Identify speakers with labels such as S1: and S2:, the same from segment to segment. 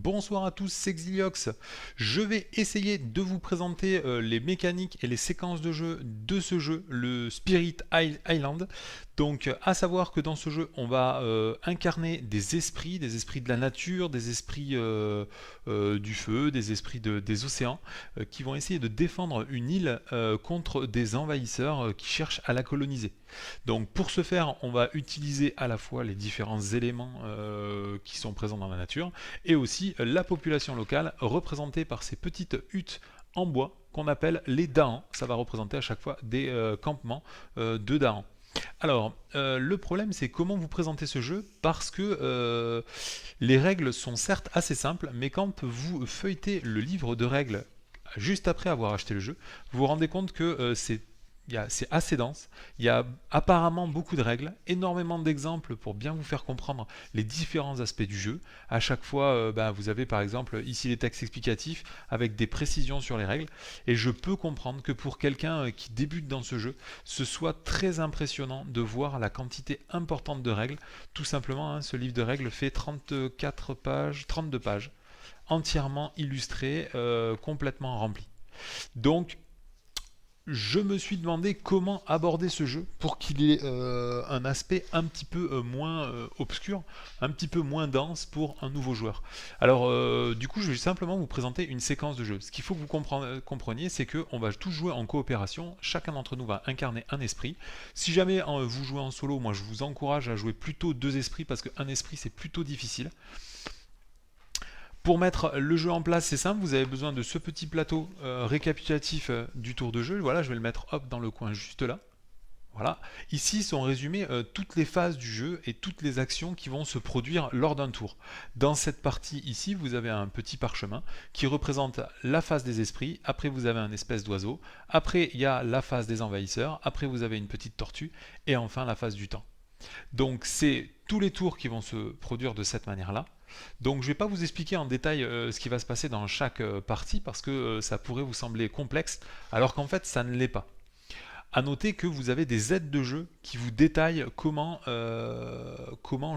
S1: Bonsoir à tous, c'est Xiliox. Je vais essayer de vous présenter les mécaniques et les séquences de jeu de ce jeu, le Spirit Island. Donc, à savoir que dans ce jeu, on va incarner des esprits de la nature, des esprits du feu, des esprits des océans, qui vont essayer de défendre une île contre des envahisseurs qui cherchent à la coloniser. Donc pour ce faire, on va utiliser à la fois les différents éléments qui sont présents dans la nature et aussi la population locale représentée par ces petites huttes en bois qu'on appelle les Dahans. Ça va représenter à chaque fois des campements de Dahans. Alors, le problème, c'est comment vous présentez ce jeu, parce que les règles sont certes assez simples, mais quand vous feuilletez le livre de règles juste après avoir acheté le jeu, vous vous rendez compte que c'est assez dense, il y a apparemment beaucoup de règles, énormément d'exemples pour bien vous faire comprendre les différents aspects du jeu. À chaque fois, vous avez par exemple ici les textes explicatifs avec des précisions sur les règles, et je peux comprendre que pour quelqu'un qui débute dans ce jeu, ce soit très impressionnant de voir la quantité importante de règles. Tout simplement, ce livre de règles fait 34 pages, 32 pages, entièrement illustré, complètement rempli. Donc, je me suis demandé comment aborder ce jeu pour qu'il ait un aspect un petit peu moins obscur, un petit peu moins dense pour un nouveau joueur. Alors, du coup, je vais simplement vous présenter une séquence de jeu. Ce qu'il faut que vous compreniez, c'est qu'on va tous jouer en coopération. Chacun d'entre nous va incarner un esprit. Si jamais vous jouez en solo, moi je vous encourage à jouer plutôt deux esprits parce qu'un esprit c'est plutôt difficile. Pour mettre le jeu en place, c'est simple, vous avez besoin de ce petit plateau récapitulatif du tour de jeu. Voilà, je vais le mettre hop dans le coin juste là. Voilà. Ici sont résumées toutes les phases du jeu et toutes les actions qui vont se produire lors d'un tour. Dans cette partie ici, vous avez un petit parchemin qui représente la phase des esprits. Après, vous avez un espèce d'oiseau. Après, il y a la phase des envahisseurs. Après, vous avez une petite tortue. Et enfin, la phase du temps. Donc c'est tous les tours qui vont se produire de cette manière-là. Donc je ne vais pas vous expliquer en détail ce qui va se passer dans chaque partie parce que ça pourrait vous sembler complexe alors qu'en fait ça ne l'est pas. A noter que vous avez des aides de jeu qui vous détaillent comment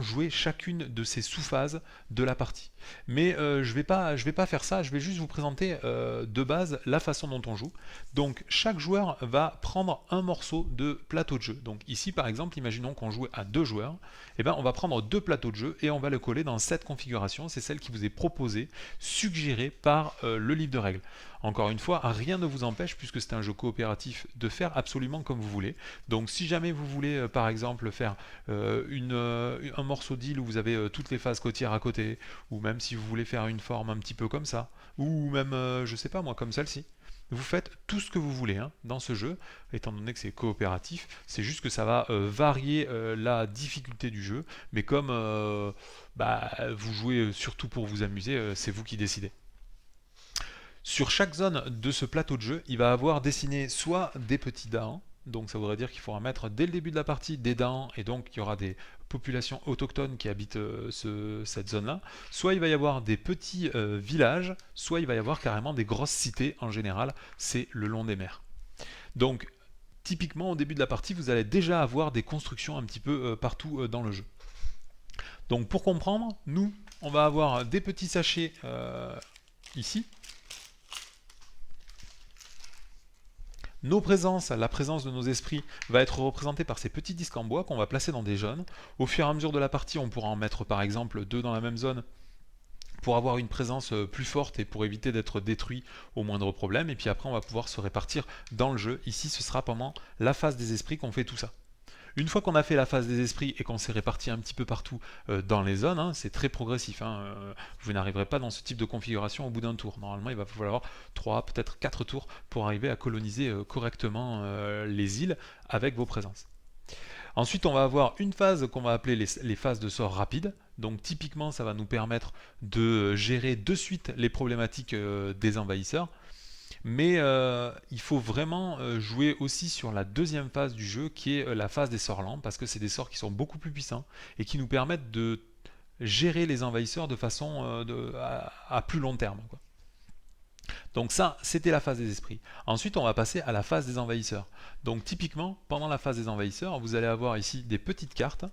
S1: jouer chacune de ces sous-phases de la partie. Mais je vais pas faire ça, je vais juste vous présenter de base la façon dont on joue. Donc chaque joueur va prendre un morceau de plateau de jeu. Donc ici par exemple, imaginons qu'on joue à deux joueurs, et ben on va prendre deux plateaux de jeu et on va le coller dans cette configuration. C'est celle qui vous est proposée, suggérée par le livre de règles. Encore une fois, rien ne vous empêche, puisque c'est un jeu coopératif, de faire absolument comme vous voulez. Donc si jamais vous voulez par exemple faire un morceau d'île où vous avez toutes les phases côtières à côté, ou même si vous voulez faire une forme un petit peu comme ça, ou même, je sais pas moi, comme celle-ci. Vous faites tout ce que vous voulez dans ce jeu, étant donné que c'est coopératif, c'est juste que ça va varier la difficulté du jeu, mais comme vous jouez surtout pour vous amuser, c'est vous qui décidez. Sur chaque zone de ce plateau de jeu, il va avoir dessiné soit des petits dahans, donc ça voudrait dire qu'il faudra mettre dès le début de la partie des dahans, et donc il y aura des populations autochtones qui habitent cette zone-là, soit il va y avoir des petits villages, soit il va y avoir carrément des grosses cités en général, c'est le long des mers. Donc typiquement au début de la partie, vous allez déjà avoir des constructions un petit peu partout dans le jeu. Donc pour comprendre, nous, on va avoir des petits sachets ici. Nos présences, la présence de nos esprits, va être représentée par ces petits disques en bois qu'on va placer dans des zones. Au fur et à mesure de la partie, on pourra en mettre par exemple deux dans la même zone pour avoir une présence plus forte et pour éviter d'être détruit au moindre problème. Et puis après, on va pouvoir se répartir dans le jeu. Ici, ce sera pendant la phase des esprits qu'on fait tout ça. Une fois qu'on a fait la phase des esprits et qu'on s'est réparti un petit peu partout dans les zones, c'est très progressif. Vous n'arriverez pas dans ce type de configuration au bout d'un tour. Normalement, il va falloir 3, peut-être 4 tours pour arriver à coloniser correctement les îles avec vos présences. Ensuite, on va avoir une phase qu'on va appeler les phases de sort rapide. Donc typiquement, ça va nous permettre de gérer de suite les problématiques des envahisseurs. Mais il faut vraiment jouer aussi sur la deuxième phase du jeu qui est la phase des sorts lents parce que c'est des sorts qui sont beaucoup plus puissants et qui nous permettent de gérer les envahisseurs de façon à plus long terme, quoi. Donc ça, c'était la phase des esprits. Ensuite, on va passer à la phase des envahisseurs. Donc typiquement, pendant la phase des envahisseurs, vous allez avoir ici des petites cartes.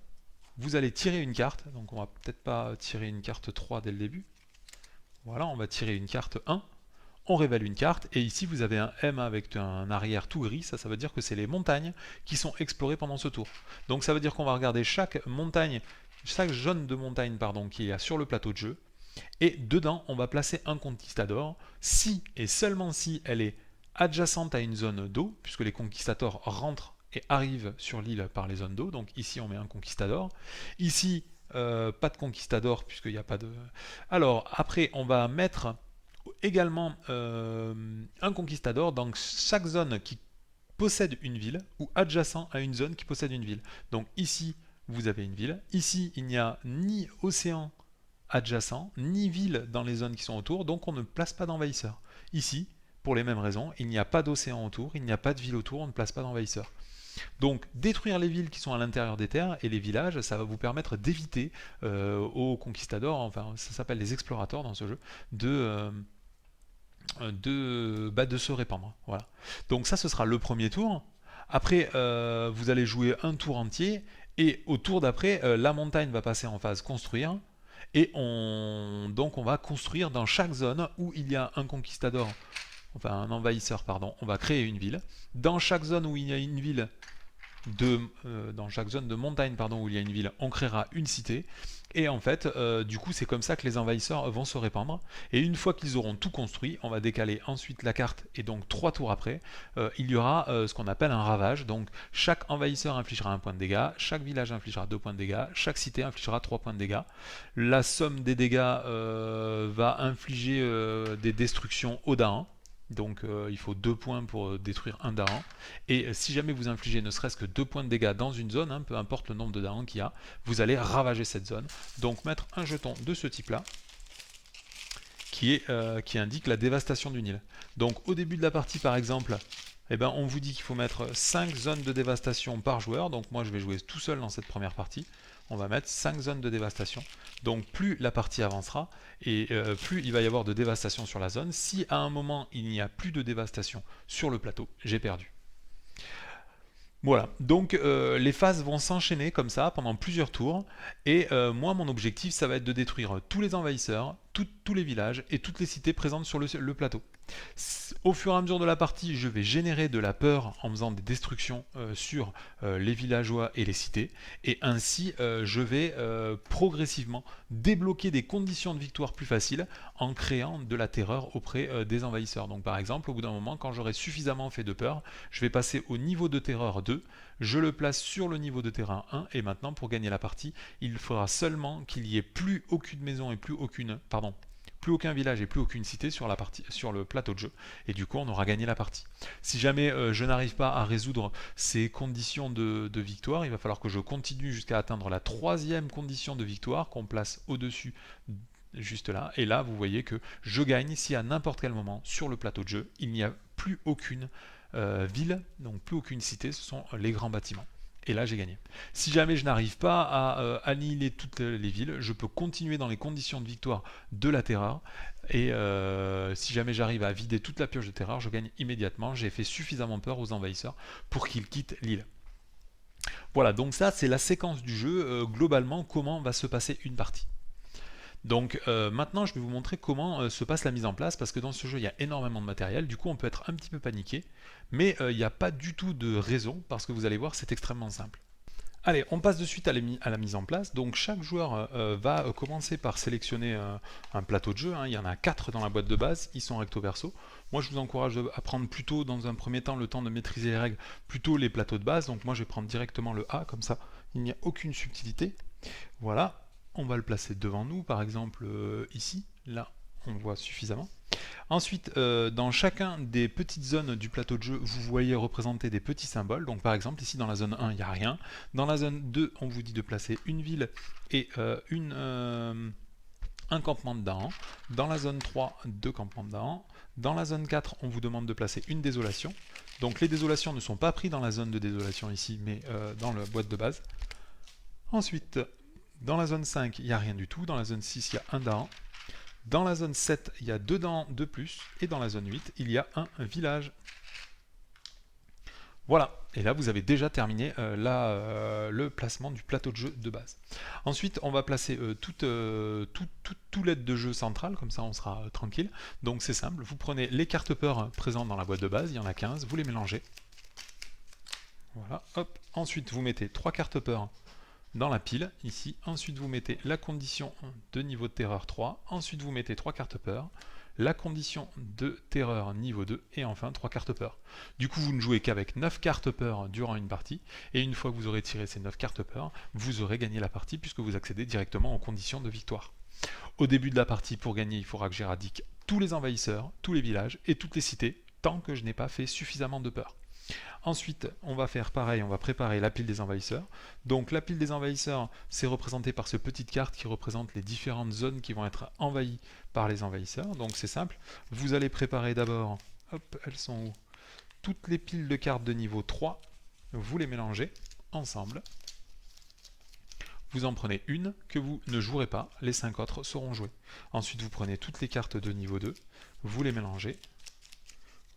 S1: Vous allez tirer une carte. Donc on va peut-être pas tirer une carte 3 dès le début. Voilà, on va tirer une carte 1. On révèle une carte, et ici vous avez un M avec un arrière tout gris, ça veut dire que c'est les montagnes qui sont explorées pendant ce tour. Donc ça veut dire qu'on va regarder chaque montagne, chaque zone de montagne pardon, qu'il y a sur le plateau de jeu, et dedans on va placer un conquistador, si et seulement si elle est adjacente à une zone d'eau, puisque les conquistadors rentrent et arrivent sur l'île par les zones d'eau, donc ici on met un conquistador, ici pas de conquistador puisqu'il n'y a pas de... Alors après on va mettre également un conquistador dans chaque zone qui possède une ville ou adjacent à une zone qui possède une ville. Donc ici, vous avez une ville. Ici, il n'y a ni océan adjacent, ni ville dans les zones qui sont autour, donc on ne place pas d'envahisseur. Ici, pour les mêmes raisons, il n'y a pas d'océan autour, il n'y a pas de ville autour, on ne place pas d'envahisseur. Donc détruire les villes qui sont à l'intérieur des terres et les villages, ça va vous permettre d'éviter aux conquistadors, enfin ça s'appelle les explorateurs dans ce jeu, de se répandre. Voilà. Donc ça, ce sera le premier tour. Après, vous allez jouer un tour entier, et au tour d'après, la montagne va passer en phase construire, et donc on va construire dans chaque zone où il y a un conquistador, enfin un envahisseur, pardon, on va créer une ville. Dans chaque zone où il y a une ville, dans chaque zone de montagne où il y a une ville, on créera une cité. Et en fait, du coup, c'est comme ça que les envahisseurs vont se répandre. Et une fois qu'ils auront tout construit, on va décaler ensuite la carte. Et donc 3 tours après, il y aura ce qu'on appelle un ravage. Donc chaque envahisseur infligera 1 point de dégâts, chaque village infligera 2 points de dégâts, chaque cité infligera 3 points de dégâts. La somme des dégâts va infliger des destructions au Dahan. Donc il faut 2 points pour détruire un Dahan. Et si jamais vous infligez ne serait-ce que 2 points de dégâts dans une zone, peu importe le nombre de Dahans qu'il y a, vous allez ravager cette zone. Donc mettre un jeton de ce type-là, qui indique la dévastation d'une île. Donc au début de la partie par exemple, on vous dit qu'il faut mettre 5 zones de dévastation par joueur. Donc moi je vais jouer tout seul dans cette première partie. On va mettre 5 zones de dévastation. Donc plus la partie avancera, et plus il va y avoir de dévastation sur la zone. Si à un moment il n'y a plus de dévastation sur le plateau, j'ai perdu. Voilà, donc les phases vont s'enchaîner comme ça pendant plusieurs tours, et moi mon objectif ça va être de détruire tous les envahisseurs, tous les villages et toutes les cités présentes sur le plateau. Au fur et à mesure de la partie, je vais générer de la peur en faisant des destructions sur les villageois et les cités, et ainsi je vais progressivement débloquer des conditions de victoire plus faciles en créant de la terreur auprès des envahisseurs. Donc par exemple, au bout d'un moment, quand j'aurai suffisamment fait de peur, je vais passer au niveau de terreur 2, je le place sur le niveau de terrain 1, et maintenant pour gagner la partie, il faudra seulement qu'il n'y ait plus aucune maison et plus aucun village et plus aucune cité sur le plateau de jeu, et du coup on aura gagné la partie. Si jamais je n'arrive pas à résoudre ces conditions de victoire, il va falloir que je continue jusqu'à atteindre la 3e condition de victoire qu'on place au-dessus, juste là, et là vous voyez que je gagne si à n'importe quel moment sur le plateau de jeu il n'y a plus aucune ville, donc plus aucune cité, ce sont les grands bâtiments. Et là j'ai gagné. Si jamais je n'arrive pas à annihiler toutes les villes, je peux continuer dans les conditions de victoire de la terreur, et si jamais j'arrive à vider toute la pioche de terreur, je gagne immédiatement. J'ai fait suffisamment peur aux envahisseurs pour qu'ils quittent l'île. Voilà, donc ça c'est la séquence du jeu, globalement comment va se passer une partie. Donc maintenant je vais vous montrer comment se passe la mise en place, parce que dans ce jeu il y a énormément de matériel, du coup on peut être un petit peu paniqué, mais il n'y a pas du tout de raison, parce que vous allez voir c'est extrêmement simple. Allez, on passe de suite à la mise en place. Donc chaque joueur va commencer par sélectionner un plateau de jeu, hein. Il y en a 4 dans la boîte de base, ils sont recto verso. Moi je vous encourage à prendre plutôt dans un premier temps le temps de maîtriser les règles, plutôt les plateaux de base. Donc moi je vais prendre directement le A, comme ça il n'y a aucune subtilité. Voilà. On va le placer devant nous, par exemple ici, là on voit suffisamment. Ensuite, dans chacun des petites zones du plateau de jeu, vous voyez représenter des petits symboles. Donc par exemple, ici dans la zone 1, il n'y a rien. Dans la zone 2, on vous dit de placer une ville et un campement de Dahan. Dans la zone 3, 2 campements de Dahan. Dans la zone 4, on vous demande de placer une désolation. Donc les désolations ne sont pas prises dans la zone de désolation ici, mais dans la boîte de base. Ensuite, dans la zone 5, il n'y a rien du tout. Dans la zone 6, il y a un Dahan. Dans la zone 7, il y a 2 Dahans de plus. Et dans la zone 8, il y a un village. Voilà, et là vous avez déjà terminé le placement du plateau de jeu de base. Ensuite, on va placer tout l'aide de jeu central, comme ça on sera tranquille. Donc c'est simple, vous prenez les cartes peur présentes dans la boîte de base, il y en a 15, vous les mélangez. Voilà, hop. Ensuite, vous mettez 3 cartes peur dans la pile, ici. Ensuite, vous mettez la condition de niveau de terreur 3. Ensuite, vous mettez 3 cartes peur, la condition de terreur niveau 2, et enfin 3 cartes peur. Du coup, vous ne jouez qu'avec 9 cartes peur durant une partie, et une fois que vous aurez tiré ces 9 cartes peur, vous aurez gagné la partie puisque vous accédez directement aux conditions de victoire. Au début de la partie, pour gagner, il faudra que j'éradique tous les envahisseurs, tous les villages et toutes les cités, tant que je n'ai pas fait suffisamment de peur. Ensuite, on va faire pareil, on va préparer la pile des envahisseurs. Donc la pile des envahisseurs, c'est représenté par ce petite carte qui représente les différentes zones qui vont être envahies par les envahisseurs. Donc c'est simple, vous allez préparer d'abord, hop, elles sont où? Toutes les piles de cartes de niveau 3, vous les mélangez ensemble. Vous en prenez une que vous ne jouerez pas, les 5 autres seront jouées. Ensuite, vous prenez toutes les cartes de niveau 2, vous les mélangez,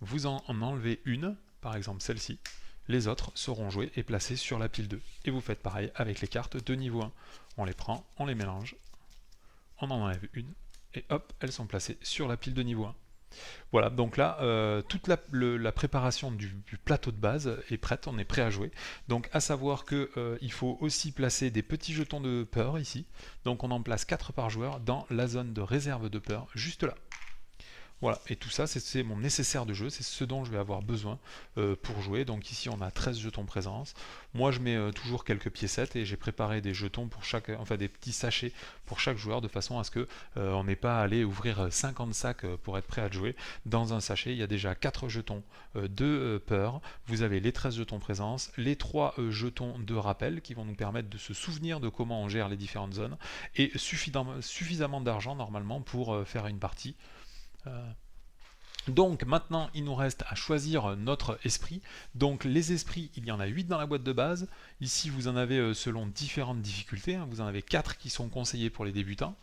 S1: vous en enlevez une, par exemple celle-ci, les autres seront jouées et placées sur la pile 2. Et vous faites pareil avec les cartes de niveau 1. On les prend, on les mélange, on en enlève une, et hop, elles sont placées sur la pile de niveau 1. Voilà, donc là, toute la préparation du plateau de base est prête, on est prêt à jouer. Donc à savoir qu'il faut aussi placer des petits jetons de peur ici. Donc on en place 4 par joueur dans la zone de réserve de peur, juste là. Voilà, et tout ça, c'est mon nécessaire de jeu, c'est ce dont je vais avoir besoin pour jouer. Donc ici, on a 13 jetons présence. Moi, je mets toujours quelques piécettes et j'ai préparé des jetons pour chaque, enfin des petits sachets pour chaque joueur, de façon à ce que on n'ait pas à aller ouvrir 50 sacs pour être prêt à jouer. Dans un sachet, il y a déjà 4 jetons de peur. Vous avez les 13 jetons présence, les 3 jetons de rappel qui vont nous permettre de se souvenir de comment on gère les différentes zones, et suffisamment d'argent normalement pour faire une partie. Donc maintenant il nous reste à choisir notre esprit. Donc les esprits, il y en a 8 dans la boîte de base. Ici vous en avez selon différentes difficultés, vous en avez 4 qui sont conseillés pour les débutants.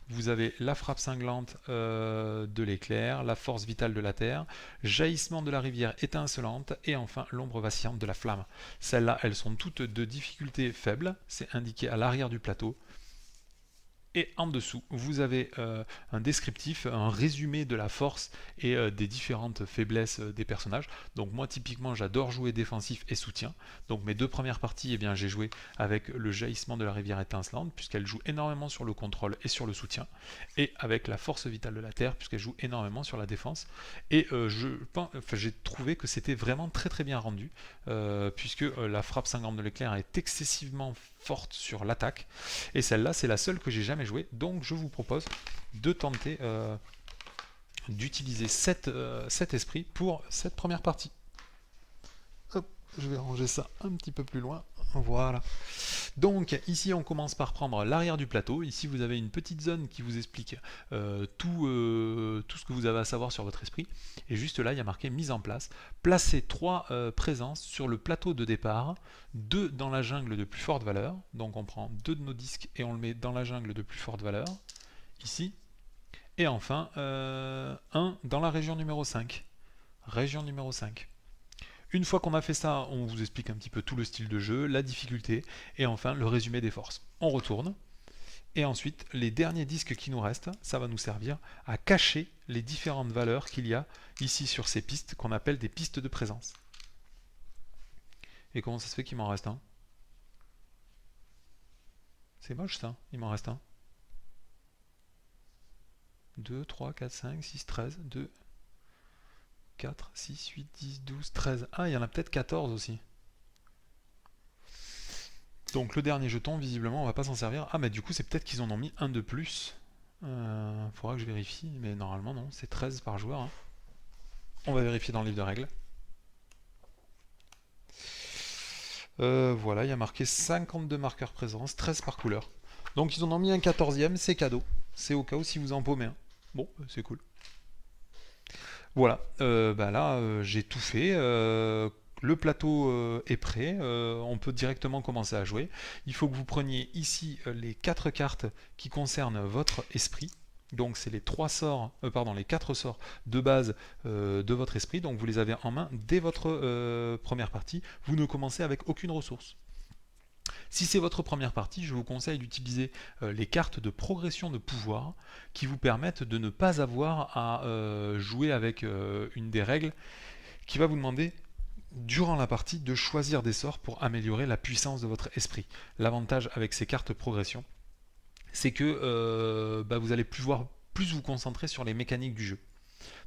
S1: Vous avez la frappe cinglante de l'éclair, la force vitale de la terre, jaillissement de la rivière étincelante, et enfin l'ombre vacillante de la flamme. Celles-là, elles sont toutes de difficulté faible, c'est indiqué à l'arrière du plateau. Et en dessous, vous avez un descriptif, un résumé de la force et des différentes faiblesses des personnages. Donc moi typiquement j'adore jouer défensif et soutien. Donc mes 2 premières parties, eh bien, j'ai joué avec le jaillissement de la rivière étincelante, puisqu'elle joue énormément sur le contrôle et sur le soutien. Et avec la force vitale de la terre, puisqu'elle joue énormément sur la défense. Et j'ai trouvé que c'était vraiment très très bien rendu, puisque la frappe cinglante de l'éclair est excessivement forte sur l'attaque. Et celle-là, c'est la seule que j'ai jamais jouée. Donc je vous propose de tenter d'utiliser cet esprit pour cette première partie. Hop, je vais ranger ça un petit peu plus loin. Voilà. Donc ici on commence par prendre l'arrière du plateau. Ici vous avez une petite zone qui vous explique tout ce que vous avez à savoir sur votre esprit. Et juste là il y a marqué mise en place. Placez 3 présences sur le plateau de départ, 2 dans la jungle de plus forte valeur. Donc on prend 2 de nos disques et on le met dans la jungle de plus forte valeur, ici. Et enfin 1 dans la région numéro 5. Région numéro 5. Une fois qu'on a fait ça, on vous explique un petit peu tout le style de jeu, la difficulté, et enfin le résumé des forces. On retourne, et ensuite les derniers disques qui nous restent, ça va nous servir à cacher les différentes valeurs qu'il y a ici sur ces pistes, qu'on appelle des pistes de présence. Et comment ça se fait qu'il m'en reste un? C'est moche ça, il m'en reste un. 2, 3, 4, 5, 6, 13, 2... 4, 6, 8, 10, 12, 13. Ah, il y en a peut-être 14 aussi. Donc le dernier jeton, visiblement, on va pas s'en servir. Ah, mais du coup, c'est peut-être qu'ils en ont mis un de plus. Faudra que je vérifie, mais normalement, non. C'est 13 par joueur. Hein. On va vérifier dans le livre de règles. Voilà, il y a marqué 52 marqueurs présence, 13 par couleur. Donc ils en ont mis un 14e, c'est cadeau. C'est au cas où si vous en paumez un. Bon, c'est cool. Voilà, là j'ai tout fait, le plateau est prêt, on peut directement commencer à jouer. Il faut que vous preniez ici les 4 cartes qui concernent votre esprit. Donc c'est les les 4 sorts de base de votre esprit. Donc vous les avez en main dès votre première partie. Vous ne commencez avec aucune ressource. Si c'est votre première partie, je vous conseille d'utiliser les cartes de progression de pouvoir qui vous permettent de ne pas avoir à jouer avec une des règles qui va vous demander durant la partie de choisir des sorts pour améliorer la puissance de votre esprit. L'avantage avec ces cartes progression, c'est que vous allez pouvoir plus vous concentrer sur les mécaniques du jeu.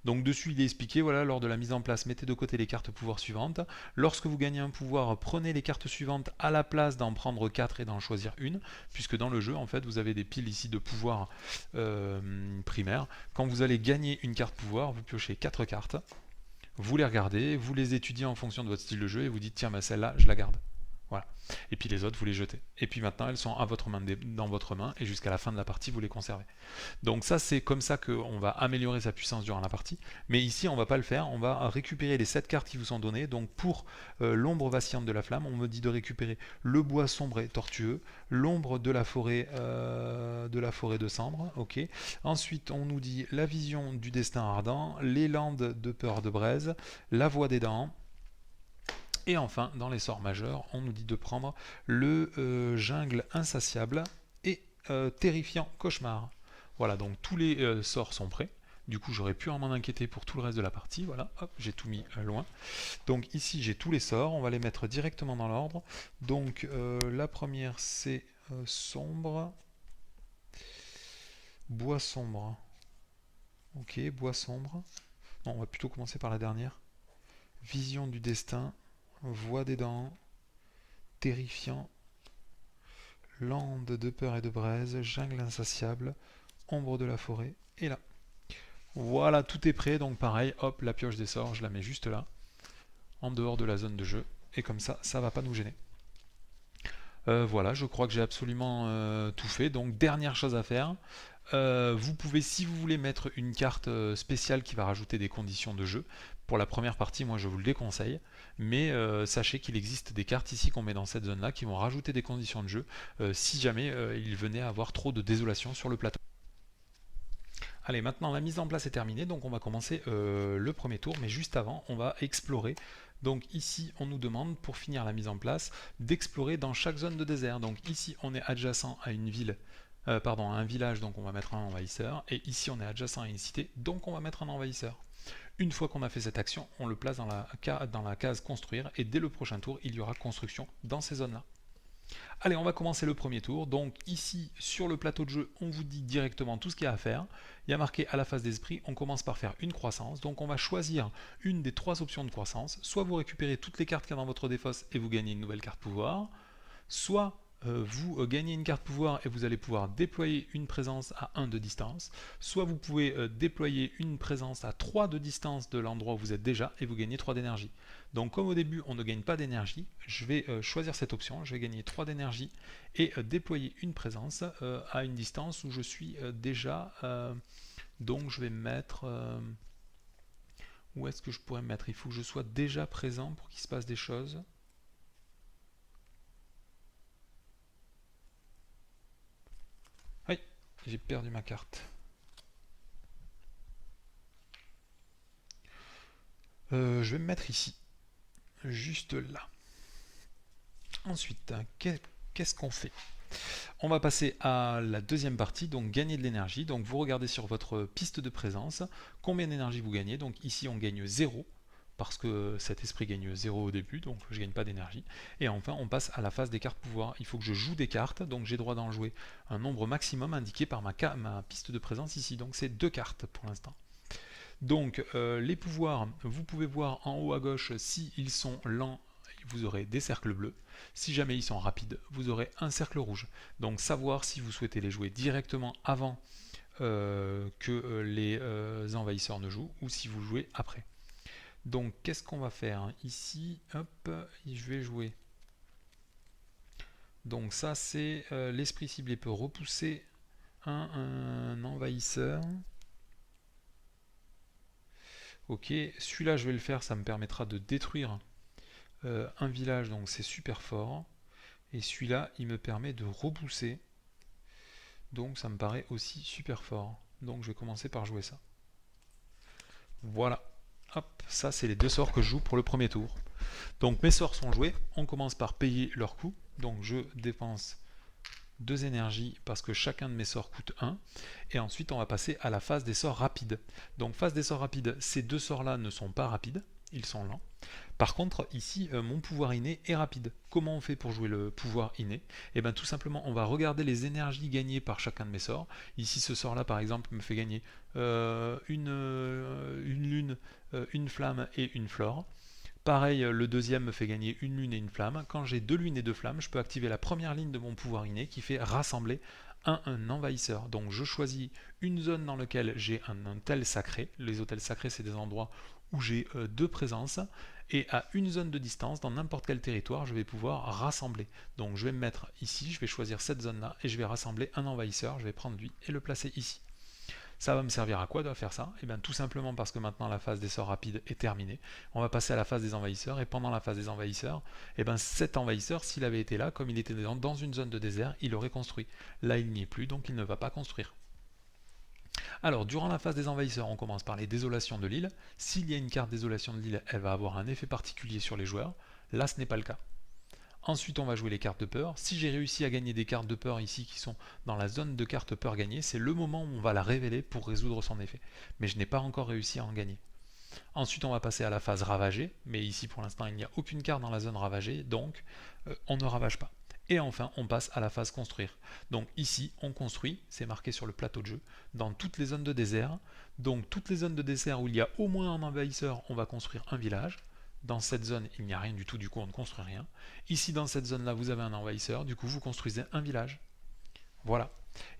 S1: Donc dessus il est expliqué, voilà, lors de la mise en place, mettez de côté les cartes pouvoir suivantes. Lorsque vous gagnez un pouvoir, prenez les cartes suivantes à la place d'en prendre 4 et d'en choisir une, puisque dans le jeu, en fait, vous avez des piles ici de pouvoir primaires. Quand vous allez gagner une carte pouvoir, vous piochez 4 cartes, vous les regardez, vous les étudiez en fonction de votre style de jeu et vous dites tiens, celle-là, je la garde. Voilà. Et puis les autres, vous les jetez. Et puis maintenant, elles sont à votre main, dans votre main, et jusqu'à la fin de la partie, vous les conservez. Donc ça, c'est comme ça qu'on va améliorer sa puissance durant la partie. Mais ici, on ne va pas le faire. On va récupérer les 7 cartes qui vous sont données. Donc pour l'ombre vacillante de la flamme, on me dit de récupérer le bois sombre et tortueux, l'ombre de la forêt de cendre. Ok. Ensuite, on nous dit la vision du destin ardent, les landes de peur de braise, la voix des dents. Et enfin, dans les sorts majeurs, on nous dit de prendre le jungle insatiable et terrifiant cauchemar. Voilà, donc tous les sorts sont prêts. Du coup, j'aurais pu m'en inquiéter pour tout le reste de la partie. Voilà, hop, j'ai tout mis loin. Donc ici, j'ai tous les sorts. On va les mettre directement dans l'ordre. Donc la première, c'est sombre. Bois sombre. Ok, bois sombre. Non, on va plutôt commencer par la dernière. Vision du destin. Voix des dents, terrifiant, lande de peur et de braise, jungle insatiable, ombre de la forêt, et là. Voilà, tout est prêt, donc pareil, hop, la pioche des sorts, je la mets juste là, en dehors de la zone de jeu, et comme ça va pas nous gêner. Voilà, je crois que j'ai absolument tout fait, donc dernière chose à faire, vous pouvez, si vous voulez mettre une carte spéciale qui va rajouter des conditions de jeu, pour la première partie, moi je vous le déconseille, mais sachez qu'il existe des cartes ici qu'on met dans cette zone-là qui vont rajouter des conditions de jeu si jamais il venait à avoir trop de désolation sur le plateau. Allez, maintenant la mise en place est terminée, donc on va commencer le premier tour, mais juste avant, on va explorer. Donc ici, on nous demande, pour finir la mise en place, d'explorer dans chaque zone de désert. Donc ici, on est adjacent à une ville, à un village, donc on va mettre un envahisseur. Et ici, on est adjacent à une cité, donc on va mettre un envahisseur. Une fois qu'on a fait cette action, on le place dans la case construire, et dès le prochain tour, il y aura construction dans ces zones-là. Allez, on va commencer le premier tour. Donc ici, sur le plateau de jeu, on vous dit directement tout ce qu'il y a à faire. Il y a marqué à la phase d'esprit, on commence par faire une croissance. Donc on va choisir une des 3 options de croissance. Soit vous récupérez toutes les cartes qu'il y a dans votre défausse et vous gagnez une nouvelle carte pouvoir. Soit vous gagnez une carte pouvoir et vous allez pouvoir déployer une présence à 1 de distance. Soit vous pouvez déployer une présence à 3 de distance de l'endroit où vous êtes déjà et vous gagnez 3 d'énergie. Donc comme au début on ne gagne pas d'énergie, je vais choisir cette option, je vais gagner 3 d'énergie et déployer une présence à une distance où je suis déjà. Donc je vais me mettre... où est-ce que je pourrais me mettre? Il faut que je sois déjà présent pour qu'il se passe des choses. Oui, j'ai perdu ma carte. Je vais me mettre ici, juste là. Ensuite, qu'est-ce qu'on fait? On va passer à la deuxième partie, donc gagner de l'énergie. Donc vous regardez sur votre piste de présence combien d'énergie vous gagnez. Donc ici on gagne 0 parce que cet esprit gagne 0 au début, donc je ne gagne pas d'énergie. Et enfin on passe à la phase des cartes pouvoir. Il faut que je joue des cartes, donc j'ai droit d'en jouer un nombre maximum indiqué par ma piste de présence ici. Donc c'est 2 cartes pour l'instant. Donc les pouvoirs, vous pouvez voir en haut à gauche s'ils sont lents, vous aurez des cercles bleus. Si jamais ils sont rapides, vous aurez un cercle rouge. Donc savoir si vous souhaitez les jouer directement avant que les envahisseurs ne jouent ou si vous jouez après. Donc qu'est-ce qu'on va faire ici? Hop, je vais jouer. Donc ça c'est l'esprit ciblé peut repousser un envahisseur. Ok, celui-là je vais le faire, ça me permettra de détruire un village, donc c'est super fort. Et celui-là, il me permet de repousser, donc ça me paraît aussi super fort. Donc je vais commencer par jouer ça. Voilà. Hop, ça c'est les deux sorts que je joue pour le premier tour. Donc mes sorts sont joués, on commence par payer leur coût. Donc je dépense 2 énergies parce que chacun de mes sorts coûte 1. Et ensuite on va passer à la phase des sorts rapides. Donc phase des sorts rapides, ces deux sorts là ne sont pas rapides, ils sont lents. Par contre ici mon pouvoir inné est rapide. Comment on fait pour jouer le pouvoir inné? Et bien tout simplement on va regarder les énergies gagnées par chacun de mes sorts. Ici ce sort là par exemple me fait gagner une lune, une flamme et une flore. Pareil, le deuxième me fait gagner une lune et une flamme. Quand j'ai 2 lunes et 2 flammes, je peux activer la première ligne de mon pouvoir inné qui fait rassembler un envahisseur. Donc je choisis une zone dans laquelle j'ai un hôtel sacré. Les hôtels sacrés, c'est des endroits où j'ai 2 présences. Et à une zone de distance, dans n'importe quel territoire, je vais pouvoir rassembler. Donc je vais me mettre ici, je vais choisir cette zone-là et je vais rassembler un envahisseur. Je vais prendre lui et le placer ici. Ça va me servir à quoi de faire ça? Et bien tout simplement parce que maintenant la phase des sorts rapides est terminée. On va passer à la phase des envahisseurs et pendant la phase des envahisseurs, et bien cet envahisseur, s'il avait été là, comme il était dans une zone de désert, il aurait construit. Là il n'y est plus, donc il ne va pas construire. Alors durant la phase des envahisseurs, on commence par les désolations de l'île. S'il y a une carte désolation de l'île, elle va avoir un effet particulier sur les joueurs. Là ce n'est pas le cas. Ensuite, on va jouer les cartes de peur. Si j'ai réussi à gagner des cartes de peur ici qui sont dans la zone de cartes peur gagnée, c'est le moment où on va la révéler pour résoudre son effet. Mais je n'ai pas encore réussi à en gagner. Ensuite, on va passer à la phase ravagée. Mais ici, pour l'instant, il n'y a aucune carte dans la zone ravagée, donc on ne ravage pas. Et enfin, on passe à la phase construire. Donc ici, on construit, c'est marqué sur le plateau de jeu, dans toutes les zones de désert. Donc toutes les zones de désert où il y a au moins un envahisseur, on va construire un village. Dans cette zone, il n'y a rien du tout, du coup on ne construit rien. Ici, dans cette zone-là, vous avez un envahisseur, du coup vous construisez un village. Voilà.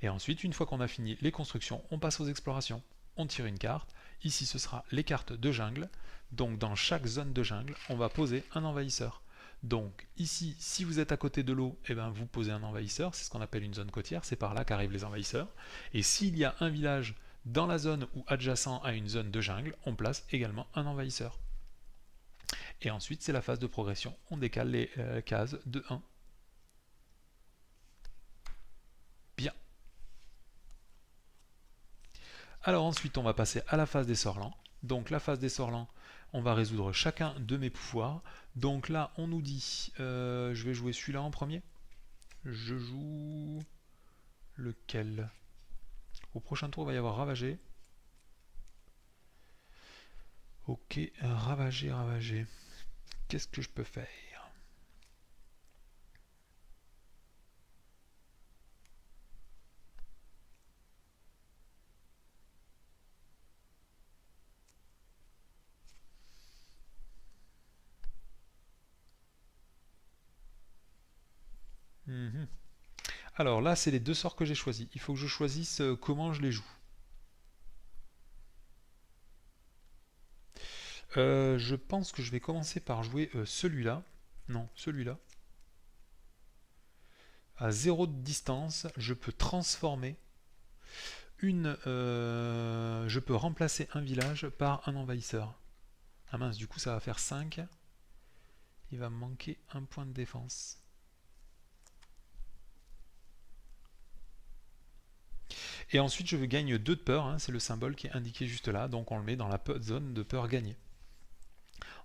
S1: Et ensuite, une fois qu'on a fini les constructions, on passe aux explorations. On tire une carte. Ici, ce sera les cartes de jungle. Donc dans chaque zone de jungle, on va poser un envahisseur. Donc ici, si vous êtes à côté de l'eau, eh ben, vous posez un envahisseur, c'est ce qu'on appelle une zone côtière, c'est par là qu'arrivent les envahisseurs. Et s'il y a un village dans la zone ou adjacent à une zone de jungle, on place également un envahisseur. Et ensuite, c'est la phase de progression. On décale les cases de 1. Bien. Alors ensuite, on va passer à la phase des sorts lents. Donc la phase des sorts lents, on va résoudre chacun de mes pouvoirs. Donc là, on nous dit, je vais jouer celui-là en premier. Je joue lequel? Au prochain tour, il va y avoir ravager. Ok, ravager, ravager. Qu'est-ce que je peux faire? Alors là, c'est les deux sorts que j'ai choisis. Il faut que je choisisse comment je les joue. Je pense que je vais commencer par jouer celui-là. Non, celui-là. À 0 de distance, je peux transformer je peux remplacer un village par un envahisseur. Ah mince, du coup ça va faire 5. Il va me manquer un point de défense. Et ensuite je gagne 2 de peur, hein, c'est le symbole qui est indiqué juste là, donc on le met dans la zone de peur gagnée.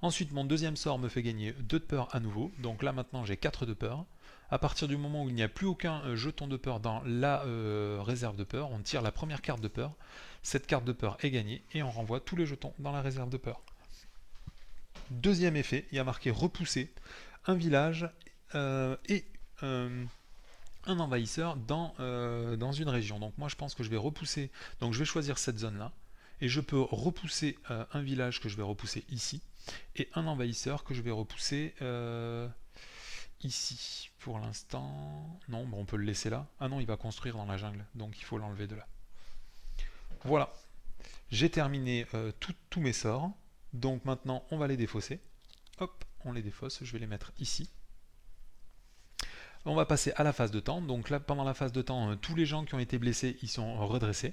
S1: Ensuite mon deuxième sort me fait gagner 2 de peur à nouveau, donc là maintenant j'ai 4 de peur. À partir du moment où il n'y a plus aucun jeton de peur dans la réserve de peur, on tire la première carte de peur. Cette carte de peur est gagnée et on renvoie tous les jetons dans la réserve de peur. Deuxième effet, il y a marqué repousser un village et un envahisseur dans une région. Donc moi je pense que je vais repousser, donc je vais choisir cette zone là et je peux repousser un village que je vais repousser ici et un envahisseur que je vais repousser ici. Pour l'instant, non, bon, on peut le laisser là. Ah non, il va construire dans la jungle, donc il faut l'enlever de là. Voilà, j'ai terminé tous mes sorts. Donc maintenant, on va les défausser. Hop, on les défausse, je vais les mettre ici. On va passer à la phase de temps. Donc là, pendant la phase de temps, tous les gens qui ont été blessés, ils sont redressés.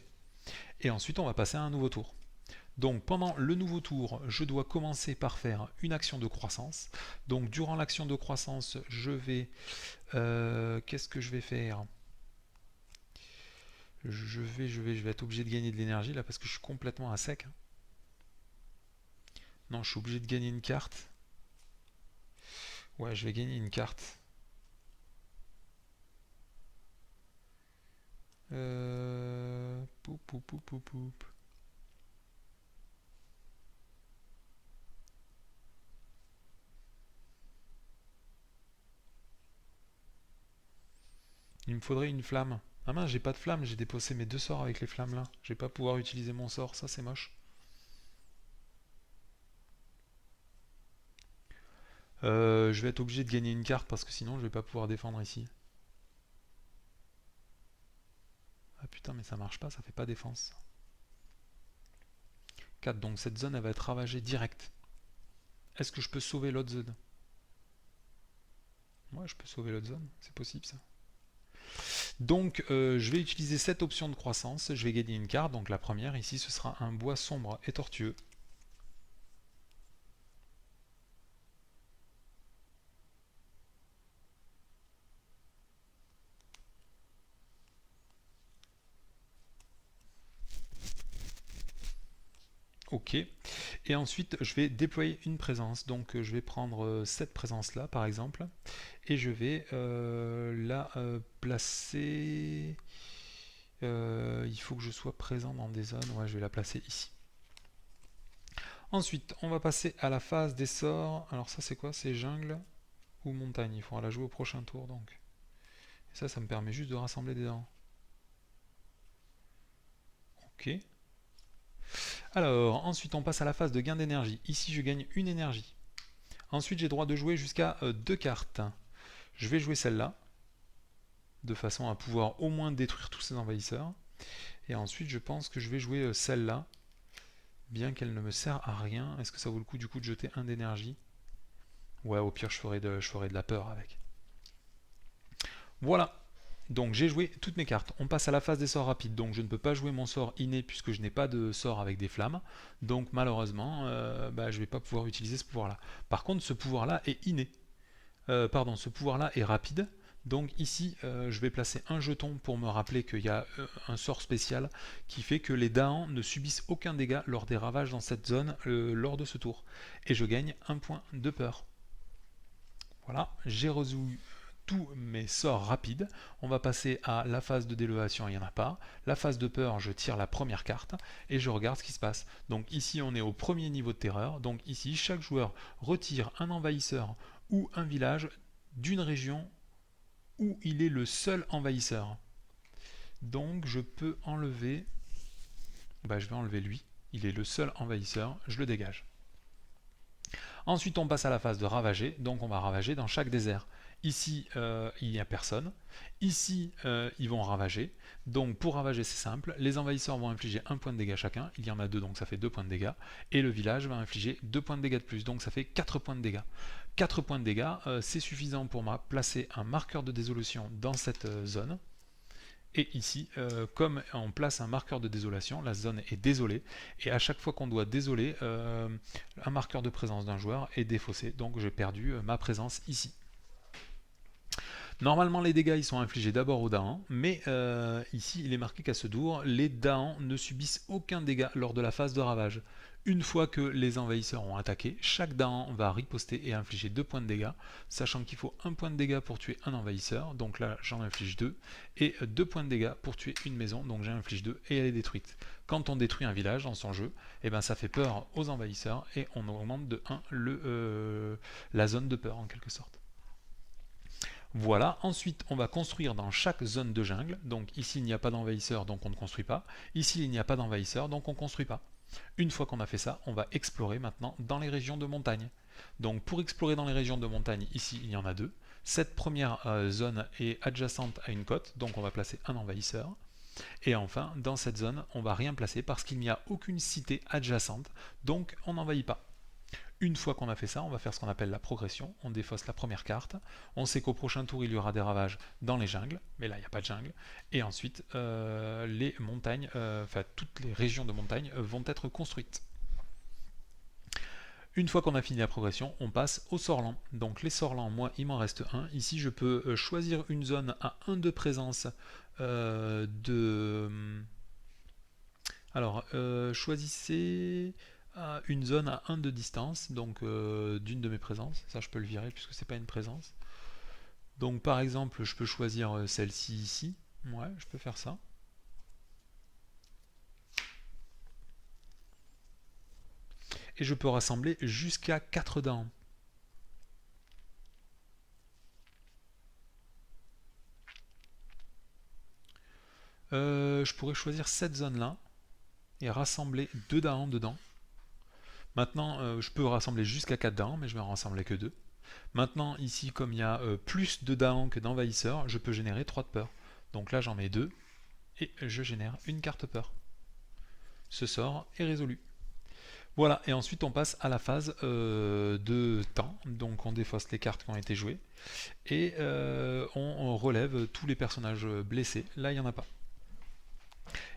S1: Et ensuite, on va passer à un nouveau tour. Donc pendant le nouveau tour, je dois commencer par faire une action de croissance. Donc durant l'action de croissance, je vais... qu'est-ce que je vais faire? Je vais être obligé de gagner de l'énergie là parce que je suis complètement à sec. Non, je suis obligé de gagner une carte. Ouais, je vais gagner une carte. Poup, poup, poup, poup, poup. Il me faudrait une flamme. Ah mince, j'ai pas de flamme, j'ai déposé mes deux sorts avec les flammes là. Je vais pas pouvoir utiliser mon sort, ça c'est moche. Je vais être obligé de gagner une carte parce que sinon je vais pas pouvoir défendre ici. Ah putain, mais ça marche pas, ça fait pas défense. 4, donc cette zone elle va être ravagée direct. Est-ce que je peux sauver l'autre zone? Ouais, je peux sauver l'autre zone, c'est possible ça. Donc je vais utiliser cette option de croissance, je vais gagner une carte, donc la première ici ce sera un bois sombre et tortueux. Ok, et ensuite je vais déployer une présence, donc je vais prendre cette présence là par exemple, et je vais la placer, il faut que je sois présent dans des zones, ouais je vais la placer ici. Ensuite on va passer à la phase des sorts, alors ça c'est quoi, c'est jungle ou montagne, il faudra la jouer au prochain tour donc. Et ça me permet juste de rassembler des dents. Ok. Alors ensuite on passe à la phase de gain d'énergie, ici je gagne une énergie. Ensuite j'ai droit de jouer jusqu'à 2 cartes. Je vais jouer celle-là, de façon à pouvoir au moins détruire tous ces envahisseurs. Et ensuite je pense que je vais jouer celle-là, bien qu'elle ne me sert à rien. Est-ce que ça vaut le coup du coup de jeter un d'énergie? Ouais, au pire je ferai de la peur avec. Voilà, donc j'ai joué toutes mes cartes. On passe à la phase des sorts rapides, donc je ne peux pas jouer mon sort inné puisque je n'ai pas de sort avec des flammes. Donc malheureusement, je ne vais pas pouvoir utiliser ce pouvoir-là. Par contre, ce pouvoir-là est inné. Pardon, ce pouvoir-là est rapide. Donc ici, je vais placer un jeton pour me rappeler qu'il y a un sort spécial qui fait que les Daans ne subissent aucun dégât lors des ravages dans cette zone lors de ce tour. Et je gagne un point de peur. Voilà, j'ai résolu tous mes sorts rapides. On va passer à la phase de délévation, il n'y en a pas. La phase de peur, je tire la première carte et je regarde ce qui se passe. Donc ici, on est au premier niveau de terreur. Donc ici, chaque joueur retire un envahisseur ou un village d'une région où il est le seul envahisseur. Donc je peux enlever... je vais enlever lui. Il est le seul envahisseur, je le dégage. Ensuite, on passe à la phase de ravager. Donc on va ravager dans chaque désert. Ici, il n'y a personne. Ici, ils vont ravager. Donc pour ravager, c'est simple. Les envahisseurs vont infliger un point de dégâts chacun. Il y en a deux, donc ça fait 2 points de dégâts. Et le village va infliger 2 points de dégâts de plus. Donc ça fait 4 points de dégâts. 4 points de dégâts, c'est suffisant pour moi placer un marqueur de désolation dans cette zone. Et ici, comme on place un marqueur de désolation, la zone est désolée. Et à chaque fois qu'on doit désoler, un marqueur de présence d'un joueur est défaussé. Donc j'ai perdu ma présence ici. Normalement, les dégâts ils sont infligés d'abord aux Daans, mais ici il est marqué qu'à ce tour, les Daans ne subissent aucun dégât lors de la phase de ravage. Une fois que les envahisseurs ont attaqué, chaque Daan va riposter et infliger 2 points de dégâts, sachant qu'il faut 1 point de dégâts pour tuer un envahisseur, donc là j'en inflige 2, et 2 points de dégâts pour tuer une maison, donc j'en inflige 2 et elle est détruite. Quand on détruit un village dans son jeu, ça fait peur aux envahisseurs et on augmente de 1 la zone de peur en quelque sorte. Voilà, ensuite on va construire dans chaque zone de jungle. Donc ici il n'y a pas d'envahisseur, donc on ne construit pas. Ici il n'y a pas d'envahisseur, donc on ne construit pas. Une fois qu'on a fait ça, on va explorer maintenant dans les régions de montagne. Donc pour explorer dans les régions de montagne, ici il y en a deux. Cette première zone est adjacente à une côte, donc on va placer un envahisseur. Et enfin, dans cette zone, on va rien placer parce qu'il n'y a aucune cité adjacente, donc on n'envahit pas. Une fois qu'on a fait ça, on va faire ce qu'on appelle la progression. On défausse la première carte. On sait qu'au prochain tour, il y aura des ravages dans les jungles. Mais là, il n'y a pas de jungle. Et ensuite, les montagnes, toutes les régions de montagne vont être construites. Une fois qu'on a fini la progression, on passe au sorlant. Donc les sorlants, moi il m'en reste un. Ici je peux choisir une zone à 1 de présence de... Alors choisissez une zone à 1 de distance, donc d'une de mes présences. Ça je peux le virer puisque c'est pas une présence. Donc par exemple je peux choisir celle-ci ici. Ouais, je peux faire ça. Et je peux rassembler jusqu'à 4 dents. Je pourrais choisir cette zone-là et rassembler 2 dents dedans. Maintenant, je peux rassembler jusqu'à 4 dents, mais je vais en rassembler que 2. Maintenant, ici, comme il y a plus de dents que d'envahisseurs, je peux générer 3 de peur. Donc là, j'en mets 2 et je génère une carte peur. Ce sort est résolu. Voilà, et ensuite on passe à la phase de temps. Donc on défausse les cartes qui ont été jouées et on relève tous les personnages blessés. Là, il n'y en a pas.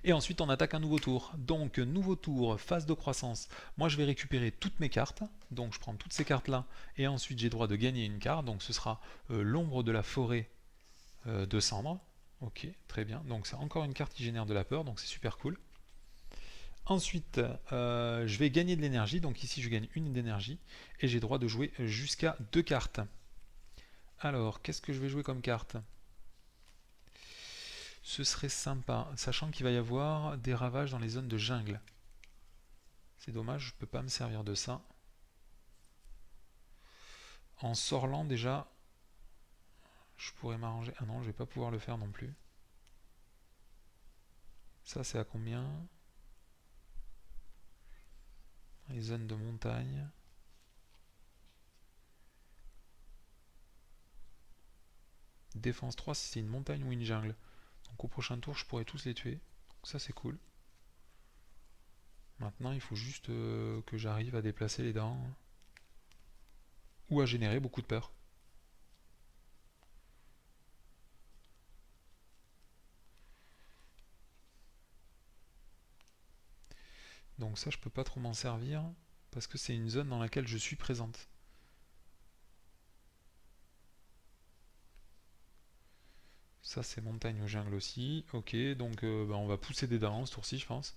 S1: Et ensuite on attaque un nouveau tour. Donc nouveau tour, phase de croissance. Moi je vais récupérer toutes mes cartes. Donc je prends toutes ces cartes là. Et ensuite j'ai droit de gagner une carte. Donc ce sera l'ombre de la forêt de cendre. Ok, très bien. Donc c'est encore une carte qui génère de la peur. Donc c'est super cool. Ensuite je vais gagner de l'énergie. Donc ici je gagne une d'énergie. Et j'ai droit de jouer jusqu'à 2 cartes. Alors qu'est-ce que je vais jouer comme carte ? Ce serait sympa, sachant qu'il va y avoir des ravages dans les zones de jungle. C'est dommage, je peux pas me servir de ça. En sorlant déjà, je pourrais m'arranger. Ah non, je vais pas pouvoir le faire non plus. Ça c'est à combien? Les zones de montagne. Défense 3 si c'est une montagne ou une jungle. Donc au prochain tour je pourrais tous les tuer. Donc ça c'est cool. Maintenant il faut juste que j'arrive à déplacer les dents. Ou à générer beaucoup de peur. Donc ça je peux pas trop m'en servir. Parce que c'est une zone dans laquelle je suis présente. Ça c'est montagne ou jungle aussi. Ok, donc on va pousser des dents ce tour-ci je pense.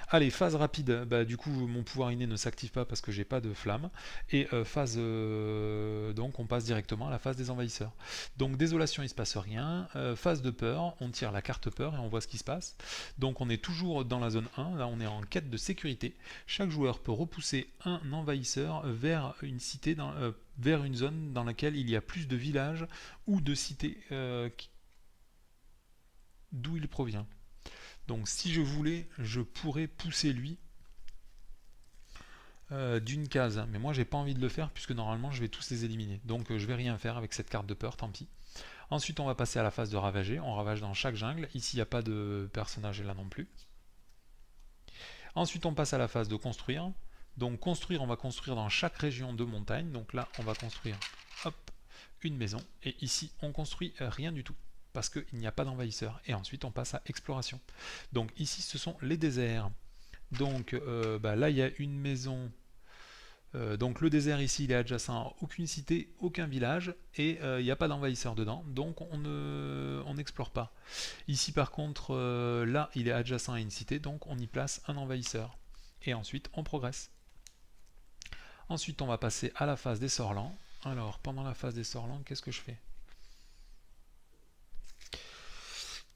S1: Allez, phase rapide, bah, du coup mon pouvoir inné ne s'active pas parce que j'ai pas de flamme. Et phase donc on passe directement à la phase des envahisseurs. Donc désolation il se passe rien. Phase de peur, on tire la carte peur et on voit ce qui se passe. Donc on est toujours dans la zone 1, là on est en quête de sécurité. Chaque joueur peut repousser un envahisseur vers une cité, vers une zone dans laquelle il y a plus de villages ou de cités d'où il provient. Donc si je voulais, je pourrais pousser lui d'une case. Mais moi j'ai pas envie de le faire puisque normalement je vais tous les éliminer. Donc je vais rien faire avec cette carte de peur, tant pis. Ensuite on va passer à la phase de ravager. On ravage dans chaque jungle. Ici il n'y a pas de personnage là non plus. Ensuite on passe à la phase de construire. Donc construire, on va construire dans chaque région de montagne. Donc là on va construire hop, une maison. Et ici on construit rien du tout parce qu'il n'y a pas d'envahisseur. Et ensuite on passe à exploration. Donc ici ce sont les déserts. Donc là il y a une maison. Donc le désert ici il est adjacent à aucune cité, aucun village et il n'y a pas d'envahisseur dedans, donc on n'explore pas. Ici par contre là il est adjacent à une cité, donc on y place un envahisseur. Et ensuite on progresse. Ensuite on va passer à la phase des sorlants. Alors pendant la phase des sorlants, qu'est-ce que je fais?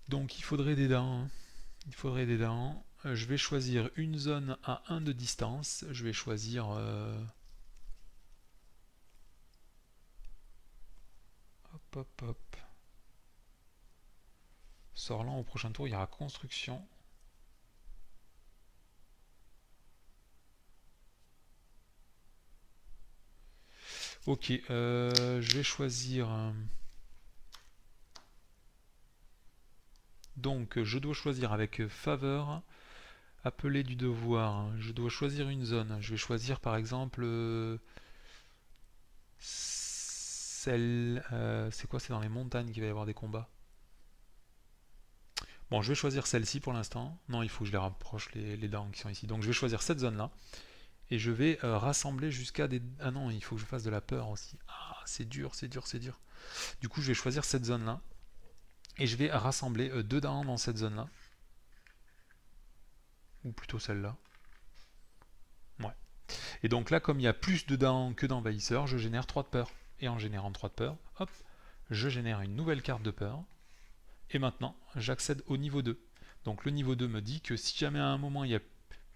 S1: Donc il faudrait des dents. Il faudrait des dents. Je vais choisir une zone à 1 de distance. Je vais choisir... hop, hop, hop. Sorlant au prochain tour, il y aura construction. Ok, je vais choisir... Donc je dois choisir avec faveur, appelé du devoir. Je dois choisir une zone. Je vais choisir par exemple celle... c'est quoi? C'est dans les montagnes qu'il va y avoir des combats. Bon, je vais choisir celle-ci pour l'instant. Non, il faut que je les rapproche, les dents qui sont ici. Donc je vais choisir cette zone-là. Et je vais rassembler jusqu'à des... Ah non, il faut que je fasse de la peur aussi. Ah, c'est dur, c'est dur, c'est dur. Du coup, je vais choisir cette zone-là. Et je vais rassembler deux dents dans cette zone-là. Ou plutôt celle-là. Ouais. Et donc là, comme il y a plus de dents que d'envahisseurs, je génère 3 de peur. Et en générant 3 de peur, hop, je génère une nouvelle carte de peur. Et maintenant, j'accède au niveau 2. Donc le niveau 2 me dit que si jamais à un moment il n'y a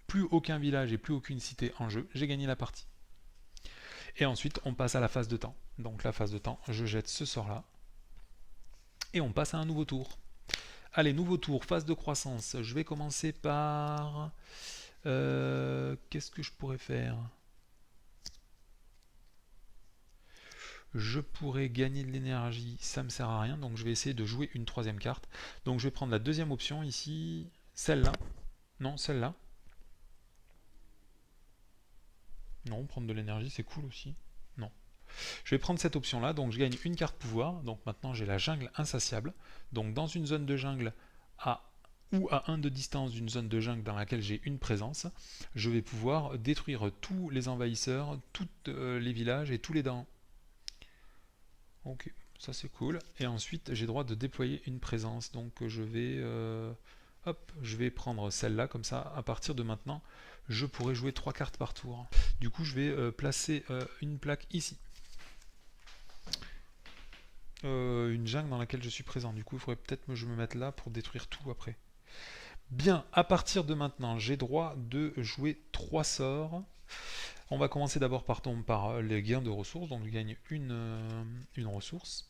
S1: plus aucun village et plus aucune cité en jeu, j'ai gagné la partie. Et ensuite, on passe à la phase de temps. Donc la phase de temps, je jette ce sort-là. Et on passe à un nouveau tour. Allez, nouveau tour, phase de croissance. Je vais commencer par... qu'est-ce que je pourrais faire? Je pourrais gagner de l'énergie, ça me sert à rien, donc je vais essayer de jouer une troisième carte. Donc je vais prendre la deuxième option ici, celle-là. Non, celle-là. Non, prendre de l'énergie, c'est cool aussi. Non. Je vais prendre cette option-là, donc je gagne une carte pouvoir. Donc maintenant j'ai la jungle insatiable. Donc dans une zone de jungle ou à 1 de distance d'une zone de jungle dans laquelle j'ai une présence, je vais pouvoir détruire tous les envahisseurs, tous les villages et tous les dents. Ok, ça c'est cool. Et ensuite j'ai droit de déployer une présence. Donc je vais prendre celle-là, comme ça à partir de maintenant je pourrai jouer 3 cartes par tour. Du coup je vais placer une plaque ici. Une jungle dans laquelle je suis présent. Du coup, il faudrait peut-être que je me mette là pour détruire tout après. Bien, à partir de maintenant, j'ai droit de jouer 3 sorts. On va commencer d'abord par les gains de ressources. Donc, je gagne une ressource.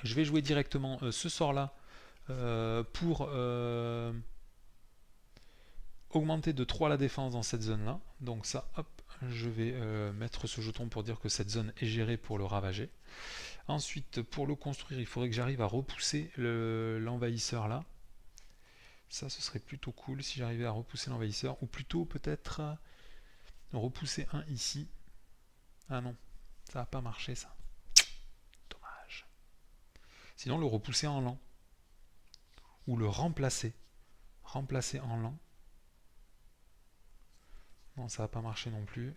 S1: Je vais jouer directement ce sort-là pour augmenter de 3 la défense dans cette zone-là. Donc ça, hop, je vais mettre ce jeton pour dire que cette zone est gérée pour le ravager. Ensuite, pour le construire, il faudrait que j'arrive à repousser l'envahisseur là. Ça, ce serait plutôt cool si j'arrivais à repousser l'envahisseur. Ou plutôt peut-être repousser un ici. Ah non, ça n'a pas marché ça. Dommage. Sinon, le repousser en lent. Ou le remplacer. Remplacer en lent. Non, ça n'a pas marché non plus.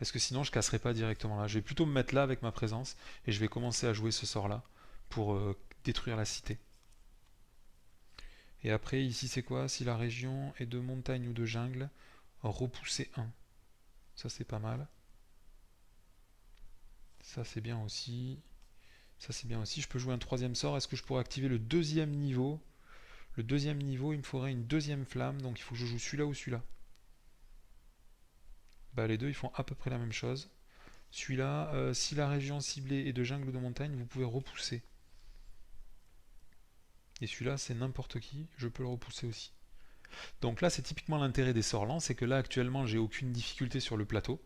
S1: Est-ce que sinon je casserai pas directement là? Je vais plutôt me mettre là avec ma présence et je vais commencer à jouer ce sort là pour détruire la cité. Et après ici c'est quoi? Si la région est de montagne ou de jungle, repousser 1. Ça c'est pas mal. Ça c'est bien aussi. Ça c'est bien aussi. Je peux jouer un troisième sort. Est-ce que je pourrais activer le deuxième niveau? Le deuxième niveau il me faudrait une deuxième flamme, donc il faut que je joue celui-là ou celui-là. Bah les deux ils font à peu près la même chose. Celui-là, si la région ciblée est de jungle ou de montagne, vous pouvez repousser. Et celui-là, c'est n'importe qui, je peux le repousser aussi. Donc là, c'est typiquement l'intérêt des sorts lents, c'est que là, actuellement, j'ai aucune difficulté sur le plateau.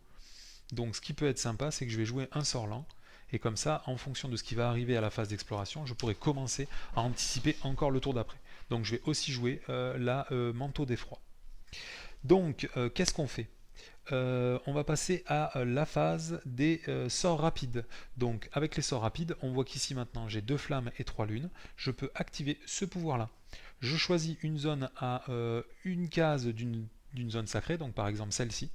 S1: Donc ce qui peut être sympa, c'est que je vais jouer un sort lent. Et comme ça, en fonction de ce qui va arriver à la phase d'exploration, je pourrai commencer à anticiper encore le tour d'après. Donc je vais aussi jouer la manteau d'effroi. Donc, qu'est-ce qu'on fait? On va passer à la phase des sorts rapides. Donc avec les sorts rapides, on voit qu'ici maintenant j'ai 2 flammes et 3 lunes. Je peux activer ce pouvoir là. Je choisis une zone à une case d'une zone sacrée, donc par exemple celle-ci.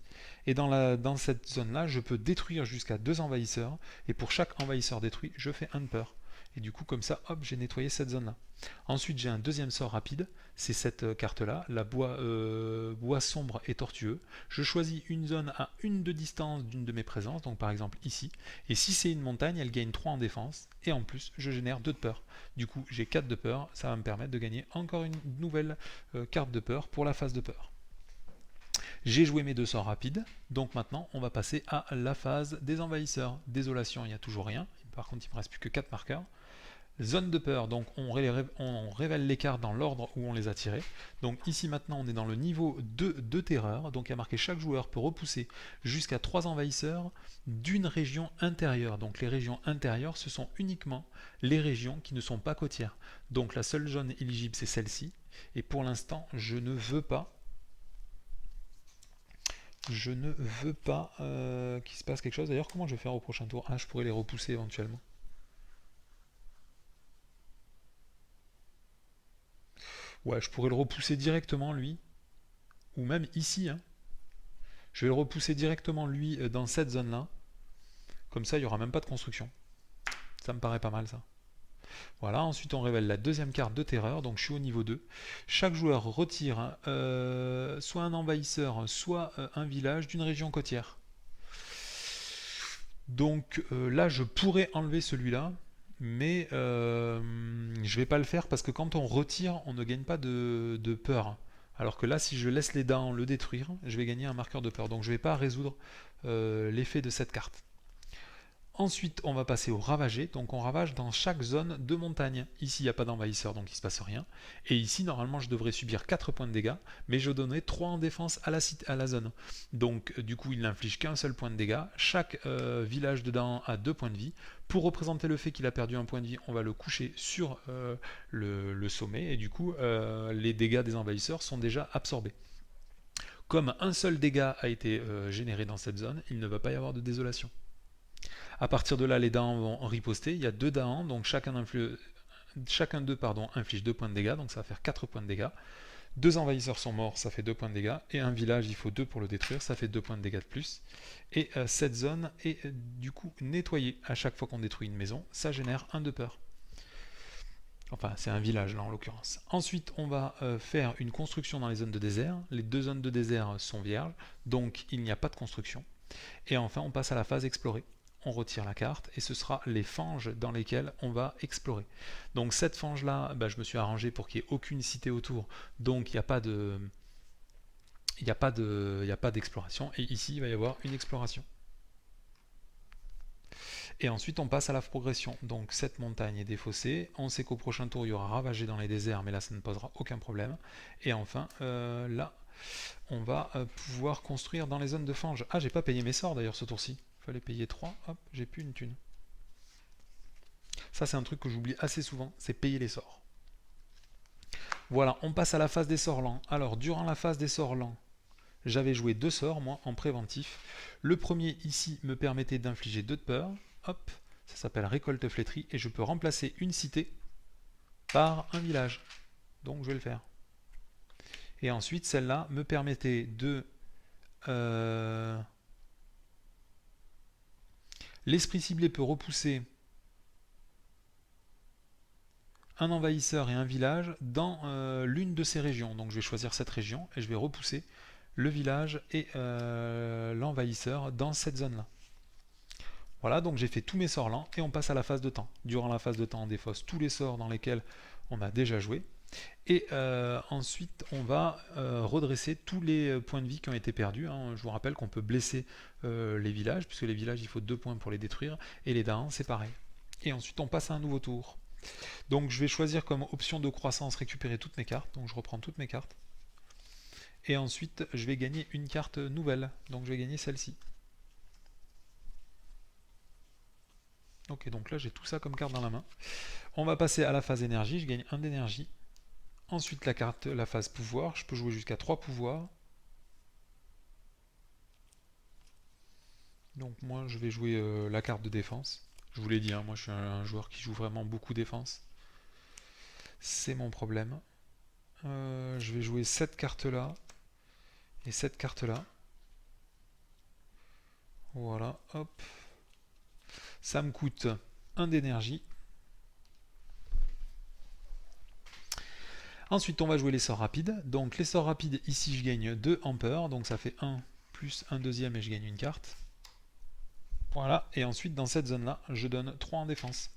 S1: Et dans cette zone là, je peux détruire jusqu'à 2 envahisseurs. Et pour chaque envahisseur détruit, je fais 1 de peur. Et du coup, comme ça, hop, j'ai nettoyé cette zone-là. Ensuite, j'ai un deuxième sort rapide, c'est cette carte-là, la bois sombre et tortueux. Je choisis une zone à 1 de distance d'une de mes présences, donc par exemple ici. Et si c'est une montagne, elle gagne 3 en défense. Et en plus, je génère 2 de peur. Du coup, j'ai 4 de peur. Ça va me permettre de gagner encore une nouvelle carte de peur pour la phase de peur. J'ai joué mes 2 sorts rapides, donc maintenant on va passer à la phase des envahisseurs. Désolation, il n'y a toujours rien. Par contre, il ne me reste plus que 4 marqueurs. Zone de peur, donc on révèle les cartes dans l'ordre où on les a tirées. Donc ici maintenant on est dans le niveau 2 de terreur, donc il y a marqué chaque joueur peut repousser jusqu'à 3 envahisseurs d'une région intérieure. Donc les régions intérieures ce sont uniquement les régions qui ne sont pas côtières. Donc la seule zone éligible c'est celle-ci, et pour l'instant je ne veux pas qu'il se passe quelque chose. D'ailleurs comment je vais faire au prochain tour? Ah, je pourrais les repousser éventuellement. Ouais, je pourrais le repousser directement, lui. ou même ici, hein. Je vais le repousser directement lui dans cette zone-là. Comme ça, il n'y aura même pas de construction. Ça me paraît pas mal ça. Voilà, ensuite on révèle la deuxième carte de terreur, donc je suis au niveau 2. Chaque joueur retire soit un envahisseur, soit un village d'une région côtière. Donc là, je pourrais enlever celui-là, mais je vais pas le faire parce que quand on retire, on ne gagne pas de peur. Alors que là, si je laisse les dents le détruire, je vais gagner un marqueur de peur. Donc je ne vais pas résoudre l'effet de cette carte. Ensuite, on va passer au ravagé. Donc on ravage dans chaque zone de montagne. Ici, il n'y a pas d'envahisseur, donc il ne se passe rien. Et ici, normalement, je devrais subir 4 points de dégâts, mais je donnerai 3 en défense à la zone. Donc du coup, il n'inflige qu'un seul point de dégâts. Chaque village dedans a 2 points de vie. Pour représenter le fait qu'il a perdu un point de vie, on va le coucher sur le sommet. Et du coup, les dégâts des envahisseurs sont déjà absorbés. Comme un seul dégât a été généré dans cette zone, il ne va pas y avoir de désolation. À partir de là, les Daans vont riposter. Il y a 2 Daans, donc chacun d'eux inflige 2 points de dégâts, donc ça va faire 4 points de dégâts. 2 envahisseurs sont morts, ça fait 2 points de dégâts. Et un village, il faut 2 pour le détruire, ça fait 2 points de dégâts de plus. Et cette zone est du coup nettoyée. À chaque fois qu'on détruit une maison, ça génère 1 de peur. Enfin, c'est un village là en l'occurrence. Ensuite, on va faire une construction dans les zones de désert. Les 2 zones de désert sont vierges, donc il n'y a pas de construction. Et enfin, on passe à la phase explorée. On retire la carte et ce sera les fanges dans lesquelles on va explorer. Donc cette fange là, je me suis arrangé pour qu'il n'y ait aucune cité autour, donc il n'y a pas d'exploration, et ici il va y avoir une exploration. Et ensuite on passe à la progression. Donc cette montagne est défaussée, on sait qu'au prochain tour il y aura ravagé dans les déserts, mais là ça ne posera aucun problème. Et enfin là on va pouvoir construire dans les zones de fange. Ah, j'ai pas payé mes sorts d'ailleurs ce tour-ci. Fallait payer 3, hop, j'ai plus une thune. Ça c'est un truc que j'oublie assez souvent, c'est payer les sorts. Voilà, on passe à la phase des sorts lents. Alors durant la phase des sorts lents, j'avais joué 2 sorts moi en préventif. Le premier ici me permettait d'infliger 2 de peur. Hop, ça s'appelle récolte flétrie et je peux remplacer une cité par un village. Donc je vais le faire. Et ensuite celle-là me permettait de l'esprit ciblé peut repousser un envahisseur et un village dans l'une de ces régions. Donc je vais choisir cette région et je vais repousser le village et l'envahisseur dans cette zone-là. Voilà, donc j'ai fait tous mes sorts lents et on passe à la phase de temps. Durant la phase de temps, on défausse tous les sorts dans lesquels on a déjà joué. Et ensuite, on va redresser tous les points de vie qui ont été perdus. Hein. Je vous rappelle qu'on peut blesser les villages, puisque les villages, il faut 2 points pour les détruire. Et les Daans, c'est pareil. Et ensuite, on passe à un nouveau tour. Donc je vais choisir comme option de croissance récupérer toutes mes cartes. Donc je reprends toutes mes cartes. Et ensuite, je vais gagner une carte nouvelle. Donc je vais gagner celle-ci. Ok, donc là j'ai tout ça comme carte dans la main. On va passer à la phase énergie. Je gagne 1 d'énergie. Ensuite la phase pouvoir. Je peux jouer jusqu'à 3 pouvoirs. Donc moi je vais jouer la carte de défense. Je vous l'ai dit, hein, moi je suis un joueur qui joue vraiment beaucoup défense. C'est mon problème. Je vais jouer cette carte là et cette carte là. Voilà, hop. Ça me coûte 1 d'énergie. Ensuite on va jouer les sorts rapides. Donc les sorts rapides, ici je gagne 2 en peur, donc ça fait 1 plus un deuxième et je gagne une carte. Voilà, et ensuite dans cette zone là, je donne 3 en défense.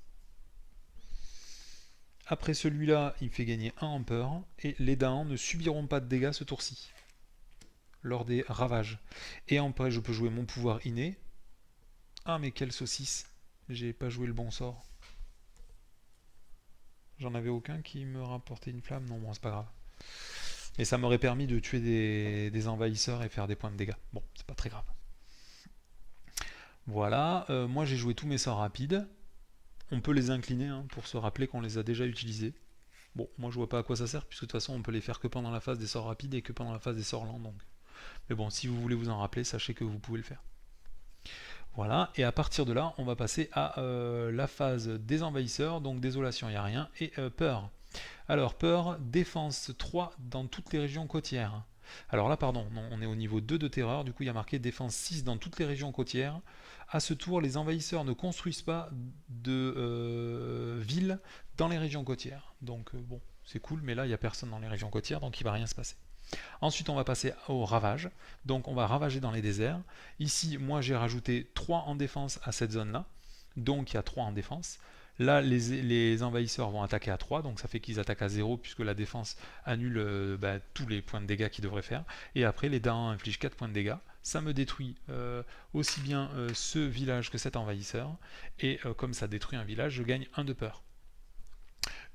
S1: Après celui-là, il me fait gagner 1 en peur, et les Daans ne subiront pas de dégâts ce tour-ci, lors des ravages. Et après, je peux jouer mon pouvoir inné. Ah, mais quelle saucisse! J'ai pas joué le bon sort. J'en avais aucun qui me rapportait une flamme. Non, bon, c'est pas grave. Et ça m'aurait permis de tuer des envahisseurs et faire des points de dégâts. Bon, c'est pas très grave. Voilà, moi j'ai joué tous mes sorts rapides. On peut les incliner hein, pour se rappeler qu'on les a déjà utilisés. Bon, moi je vois pas à quoi ça sert, puisque de toute façon on peut les faire que pendant la phase des sorts rapides et que pendant la phase des sorts lents. Donc. Mais bon, si vous voulez vous en rappeler, sachez que vous pouvez le faire. Voilà, et à partir de là, on va passer à la phase des envahisseurs, donc désolation, il n'y a rien, et peur. Alors, peur, défense 3 dans toutes les régions côtières. Alors là, pardon, non, on est au niveau 2 de terreur, du coup il y a marqué défense 6 dans toutes les régions côtières. À ce tour, les envahisseurs ne construisent pas de villes dans les régions côtières. Donc bon, c'est cool, mais là il n'y a personne dans les régions côtières, donc il ne va rien se passer. Ensuite, on va passer au ravage. Donc on va ravager dans les déserts. Ici, moi j'ai rajouté 3 en défense à cette zone-là. Donc il y a 3 en défense. Là, les envahisseurs vont attaquer à 3, donc ça fait qu'ils attaquent à 0 puisque la défense annule tous les points de dégâts qu'ils devraient faire. Et après, les dents infligent 4 points de dégâts. Ça me détruit aussi bien ce village que cet envahisseur. Et comme ça détruit un village, je gagne 1 de peur.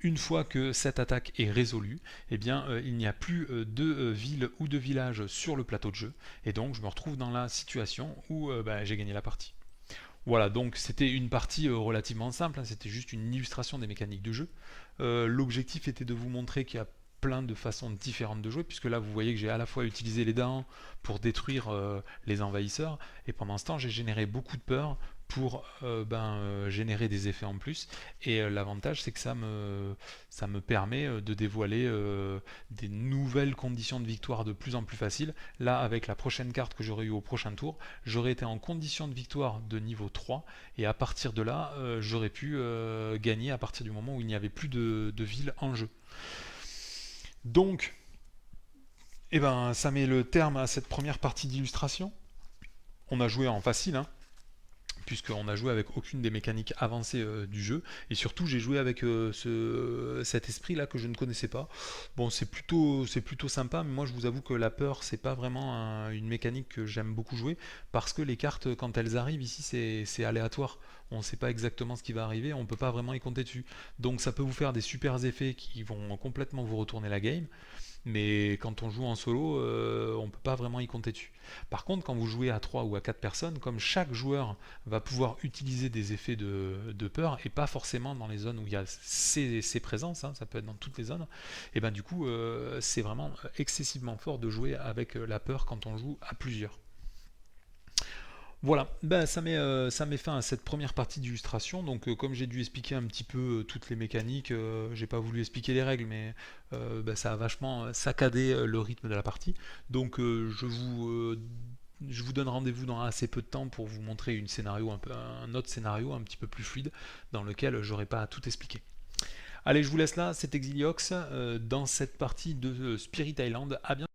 S1: Une fois que cette attaque est résolue, eh bien, il n'y a plus de ville ou de village sur le plateau de jeu. Et donc, je me retrouve dans la situation où j'ai gagné la partie. Voilà, donc c'était une partie relativement simple, hein, c'était juste une illustration des mécaniques de jeu. L'objectif était de vous montrer qu'il y a plein de façons différentes de jouer, puisque là vous voyez que j'ai à la fois utilisé les dents pour détruire les envahisseurs, et pendant ce temps j'ai généré beaucoup de peur pour générer des effets en plus. Et l'avantage c'est que ça me permet de dévoiler des nouvelles conditions de victoire de plus en plus faciles. Là, avec la prochaine carte que j'aurais eu au prochain tour, j'aurais été en condition de victoire de niveau 3, et à partir de là j'aurais pu gagner à partir du moment où il n'y avait plus de ville en jeu. Donc ça met le terme à cette première partie d'illustration. On a joué en facile, hein, puisqu'on a joué avec aucune des mécaniques avancées du jeu, et surtout j'ai joué avec cet esprit là que je ne connaissais pas. Bon, c'est plutôt sympa, mais moi je vous avoue que la peur c'est pas vraiment une mécanique que j'aime beaucoup jouer, parce que les cartes quand elles arrivent ici c'est aléatoire, on ne sait pas exactement ce qui va arriver, on ne peut pas vraiment y compter dessus, donc ça peut vous faire des super effets qui vont complètement vous retourner la game, mais quand on joue en solo, on ne peut pas vraiment y compter dessus. Par contre, quand vous jouez à 3 ou à 4 personnes, comme chaque joueur va pouvoir utiliser des effets de peur, et pas forcément dans les zones où il y a ces présences, hein, ça peut être dans toutes les zones, et ben du coup, c'est vraiment excessivement fort de jouer avec la peur quand on joue à plusieurs. Voilà, ça met fin à cette première partie d'illustration. Donc, comme j'ai dû expliquer un petit peu toutes les mécaniques, j'ai pas voulu expliquer les règles, mais ça a vachement saccadé le rythme de la partie. Donc, je vous donne rendez-vous dans assez peu de temps pour vous montrer un autre scénario un petit peu plus fluide dans lequel j'aurai pas à tout expliquer. Allez, je vous laisse là, c'est Exiliox dans cette partie de Spirit Island. À bientôt.